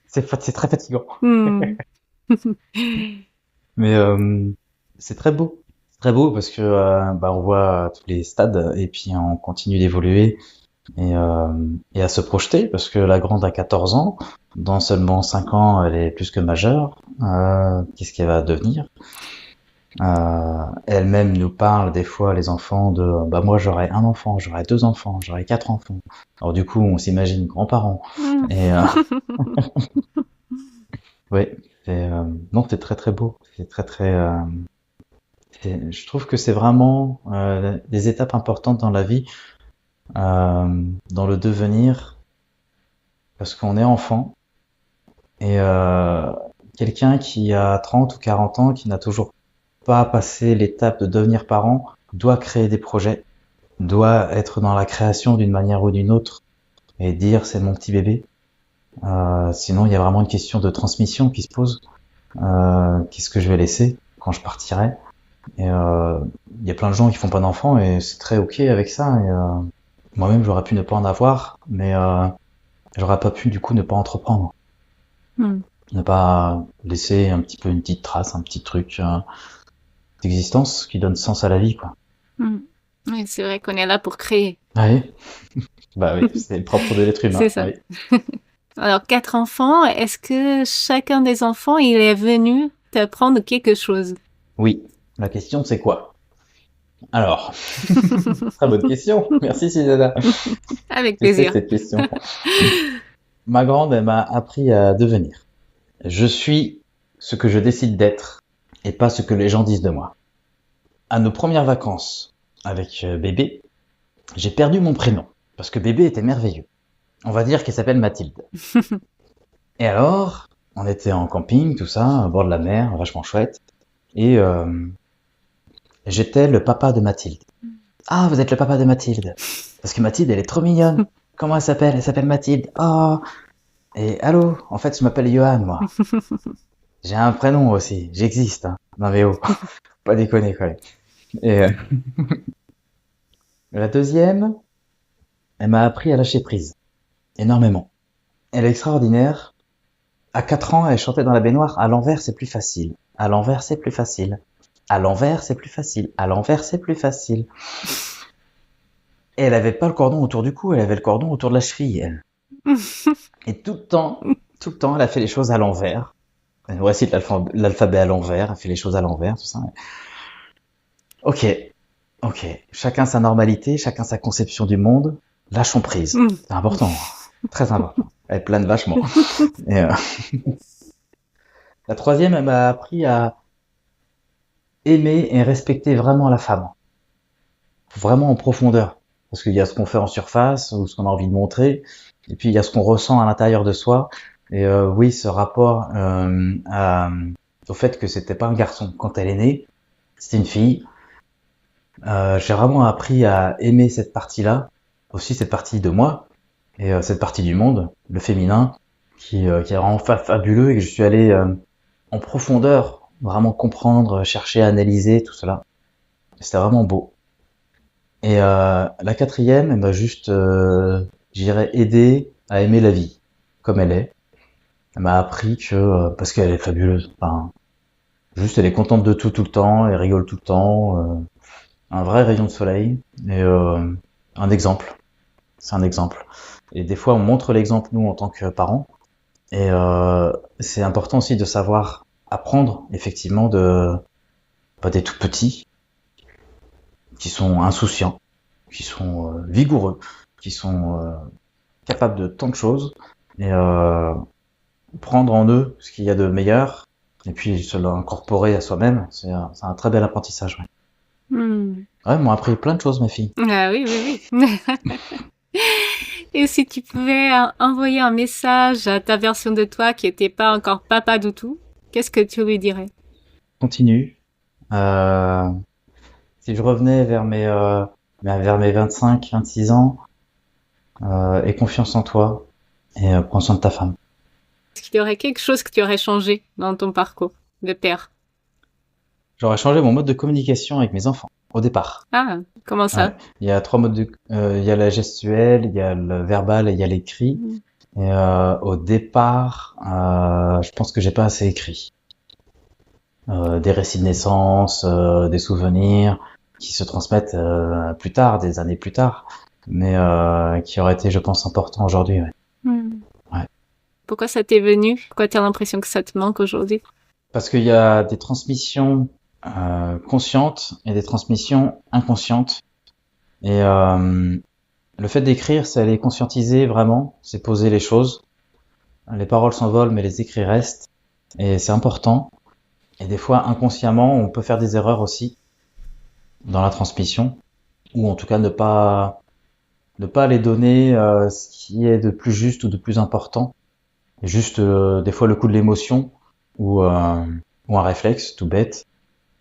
C'est très fatigant. Hmm. Mais c'est très beau. C'est très beau parce que bah, on voit tous les stades et puis on continue d'évoluer et à se projeter parce que la grande a 14 ans. Dans seulement 5 ans, elle est plus que majeure. Qu'est-ce qu'elle va devenir? Elle-même nous parle des fois, les enfants, de bah moi j'aurais un enfant, j'aurais deux enfants, j'aurais quatre enfants. Alors du coup, on s'imagine grands-parents. Hmm. Et ouais, non, c'est très très beau. C'est très très. Je trouve que c'est vraiment des étapes importantes dans la vie, dans le devenir, parce qu'on est enfant et quelqu'un qui a 30 ou 40 ans, qui n'a toujours pas passé l'étape de devenir parent, doit créer des projets, doit être dans la création d'une manière ou d'une autre et dire c'est mon petit bébé. Sinon, il y a vraiment une question de transmission qui se pose. Qu'est-ce que je vais laisser quand je partirai? Et il y a plein de gens qui font pas d'enfants et c'est très ok avec ça. Et moi-même, j'aurais pu ne pas en avoir, mais j'aurais pas pu du coup ne pas entreprendre, Hmm. ne pas laisser un petit peu une petite trace, un petit truc d'existence qui donne sens à la vie, quoi. Hmm. Oui, c'est vrai qu'on est là pour créer. Oui, bah oui, c'est le propre de l'être humain. C'est ça. Oui. Alors, 4 enfants, est-ce que chacun des enfants, il est venu t'apprendre quelque chose? Oui. La question c'est quoi? Alors, très bonne question. Merci Susanna. Avec C'est plaisir. cette question. Ma grande, elle m'a appris à devenir. Je suis ce que je décide d'être et pas ce que les gens disent de moi. À nos premières vacances avec bébé, j'ai perdu mon prénom parce que bébé était merveilleux. On va dire qu'elle s'appelle Mathilde. Et alors, on était en camping, tout ça, au bord de la mer, vachement chouette. Et j'étais le papa de Mathilde. Ah, vous êtes le papa de Mathilde. Parce que Mathilde, elle est trop mignonne. Comment elle s'appelle? Elle s'appelle Mathilde. Oh. Et allô, en fait, je m'appelle Johan, moi. J'ai un prénom aussi. J'existe. Hein. Non mais oh, pas déconner quoi. Et la deuxième, elle m'a appris à lâcher prise. Énormément. Elle est extraordinaire. À 4 ans, elle chantait dans la baignoire. À l'envers, c'est plus facile. À l'envers, c'est plus facile. À l'envers, c'est plus facile. À l'envers, c'est plus facile. Et elle avait pas le cordon autour du cou, elle avait le cordon autour de la cheville, elle. Et tout le temps, elle a fait les choses à l'envers. Elle récite l'alphabet à l'envers, elle fait les choses à l'envers, tout ça. Ok, ok. Chacun sa normalité, chacun sa conception du monde. Lâchons prise. Hmm. C'est important. Très important. Elle plane vachement. Et, la troisième, elle m'a appris à aimer et respecter vraiment la femme. Vraiment en profondeur. Parce qu'il y a ce qu'on fait en surface, ou ce qu'on a envie de montrer, et puis il y a ce qu'on ressent à l'intérieur de soi. Et oui, ce rapport au fait que c'était pas un garçon. Quand elle est née, c'était une fille. J'ai vraiment appris à aimer cette partie-là, aussi cette partie de moi, et cette partie du monde, le féminin, qui est vraiment fabuleux, et que je suis allé en profondeur, vraiment comprendre, chercher à analyser tout cela. C'était vraiment beau. Et la quatrième, elle m'a juste, j'irais aider à aimer la vie, comme elle est. Elle m'a appris que, parce qu'elle est fabuleuse, enfin, juste elle est contente de tout le temps, elle rigole tout le temps, un vrai rayon de soleil, et un exemple. C'est un exemple. Et des fois, on montre l'exemple, nous, en tant que parents. Et c'est important aussi de savoir apprendre, effectivement, des tout petits qui sont insouciants, qui sont vigoureux, qui sont capables de tant de choses, et prendre en eux ce qu'il y a de meilleur, et puis se l'incorporer à soi-même. C'est un très bel apprentissage. Ouais. Ouais, m'ont appris plein de choses, mes filles. Ah oui, oui, oui. Et si tu pouvais envoyer un message à ta version de toi qui n'était pas encore papa du tout, qu'est-ce que tu lui dirais? Continue. Si je revenais vers mes 25, 26 ans, aie confiance en toi et prends soin de ta femme. Est-ce qu'il y aurait quelque chose que tu aurais changé dans ton parcours de père? J'aurais changé mon mode de communication avec mes enfants au départ. Ah, comment ça? Ouais. Il y a 3 modes il y a la gestuelle, il y a le verbal et il y a l'écrit. Et au départ, je pense que j'ai pas assez écrit. Des récits de naissance, des souvenirs qui se transmettent plus tard, des années plus tard, mais qui auraient été, je pense, importants aujourd'hui. Ouais. Ouais. Pourquoi ça t'est venu? Pourquoi t'as l'impression que ça te manque aujourd'hui? Parce qu'il y a des transmissions conscientes et des transmissions inconscientes. Et le fait d'écrire, c'est aller conscientiser vraiment, c'est poser les choses. Les paroles s'envolent, mais les écrits restent. Et c'est important. Et des fois, inconsciemment, on peut faire des erreurs aussi dans la transmission, ou en tout cas ne pas aller donner ce qui est de plus juste ou de plus important. Juste des fois le coup de l'émotion ou un réflexe tout bête.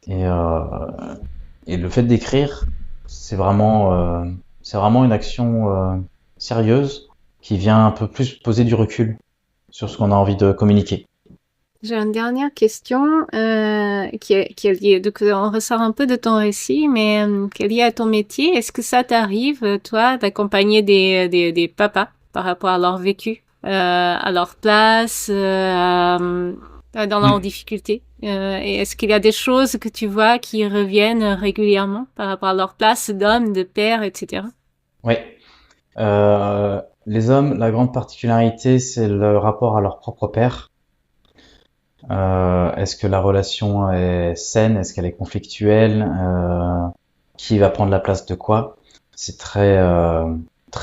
Et le fait d'écrire, c'est vraiment une action sérieuse qui vient un peu plus poser du recul sur ce qu'on a envie de communiquer. J'ai une dernière question qui est liée, donc on ressort un peu de ton récit, mais qui est liée à ton métier. Est-ce que ça t'arrive, toi, d'accompagner des papas par rapport à leur vécu, à leur place, dans leurs difficultés? Et est-ce qu'il y a des choses que tu vois qui reviennent régulièrement par rapport à leur place d'homme, de père, etc.? Oui. Les hommes, la grande particularité, c'est le rapport à leur propre père. Est-ce que la relation est saine? Est-ce qu'elle est conflictuelle? Qui va prendre la place de quoi? C'est très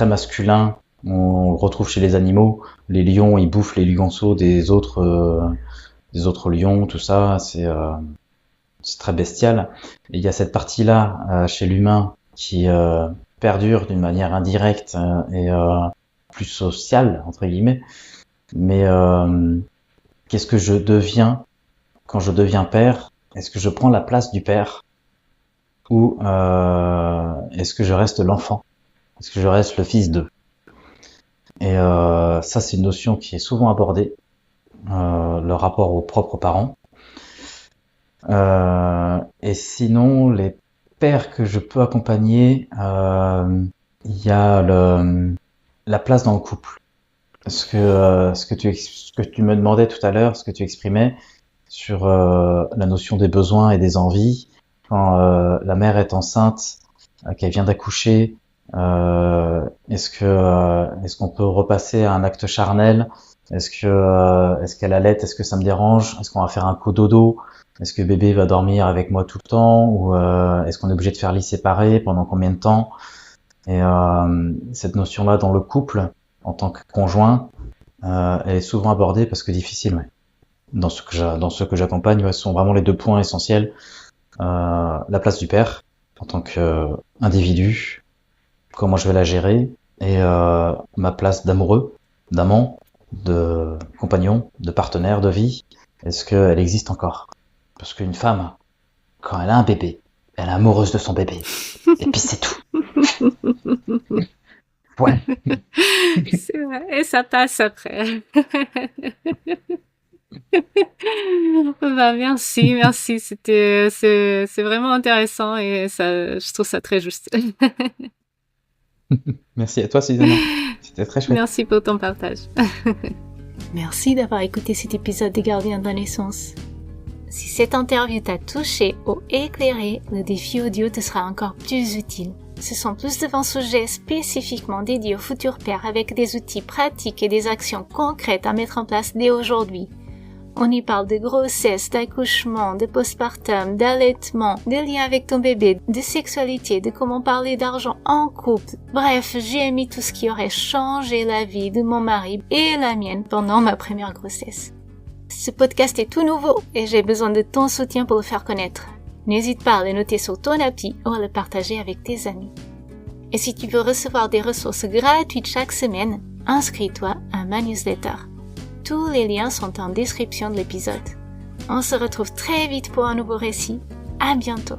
masculin. On le retrouve chez les animaux. Les lions, ils bouffent les lionceaux des autres lions, tout ça. C'est très bestial. Et il y a cette partie-là chez l'humain qui perdure d'une manière indirecte et plus sociale entre guillemets. Mais qu'est-ce que je deviens quand je deviens père? Est-ce que je prends la place du père? Ou est-ce que je reste l'enfant? Est-ce que je reste le fils d'eux? Et ça, c'est une notion qui est souvent abordée, le rapport aux propres parents. Et sinon, les pères que je peux accompagner, il y a la place dans le couple. Ce que tu me demandais tout à l'heure, ce que tu exprimais sur la notion des besoins et des envies, quand la mère est enceinte, qu'elle vient d'accoucher, est-ce qu'on peut repasser à un acte charnel? Est-ce qu'elle allait? Est-ce que ça me dérange? Est-ce qu'on va faire un cododo? Est-ce que bébé va dormir avec moi tout le temps? Ou est-ce qu'on est obligé de faire lit séparé? Pendant combien de temps? Et cette notion-là dans le couple, en tant que conjoint, elle est souvent abordée parce que difficile, ouais. Dans ce que j'accompagne, ouais, ce sont vraiment les 2 points essentiels. La place du père, en tant qu'individu, comment je vais la gérer, et ma place d'amoureux, d'amant, de compagnon, de partenaire de vie, est-ce qu'elle existe encore? Parce qu'une femme, quand elle a un bébé, elle est amoureuse de son bébé. Et puis c'est tout. Ouais. C'est vrai, et ça passe après. Bah, merci, c'est vraiment intéressant et ça, je trouve ça très juste. Merci à toi, Susanna. C'était très chouette. Merci pour ton partage. Merci d'avoir écouté cet épisode des Gardiens de la naissance. Si cette interview t'a touché ou éclairé, le défi audio te sera encore plus utile. Ce sont plus de 20 sujets spécifiquement dédiés aux futurs pères avec des outils pratiques et des actions concrètes à mettre en place dès aujourd'hui. On y parle de grossesse, d'accouchement, de postpartum, d'allaitement, de liens avec ton bébé, de sexualité, de comment parler d'argent en couple. Bref, j'ai mis tout ce qui aurait changé la vie de mon mari et la mienne pendant ma première grossesse. Ce podcast est tout nouveau et j'ai besoin de ton soutien pour le faire connaître. N'hésite pas à le noter sur ton appli ou à le partager avec tes amis. Et si tu veux recevoir des ressources gratuites chaque semaine, inscris-toi à ma newsletter. Tous les liens sont en description de l'épisode. On se retrouve très vite pour un nouveau récit. À bientôt!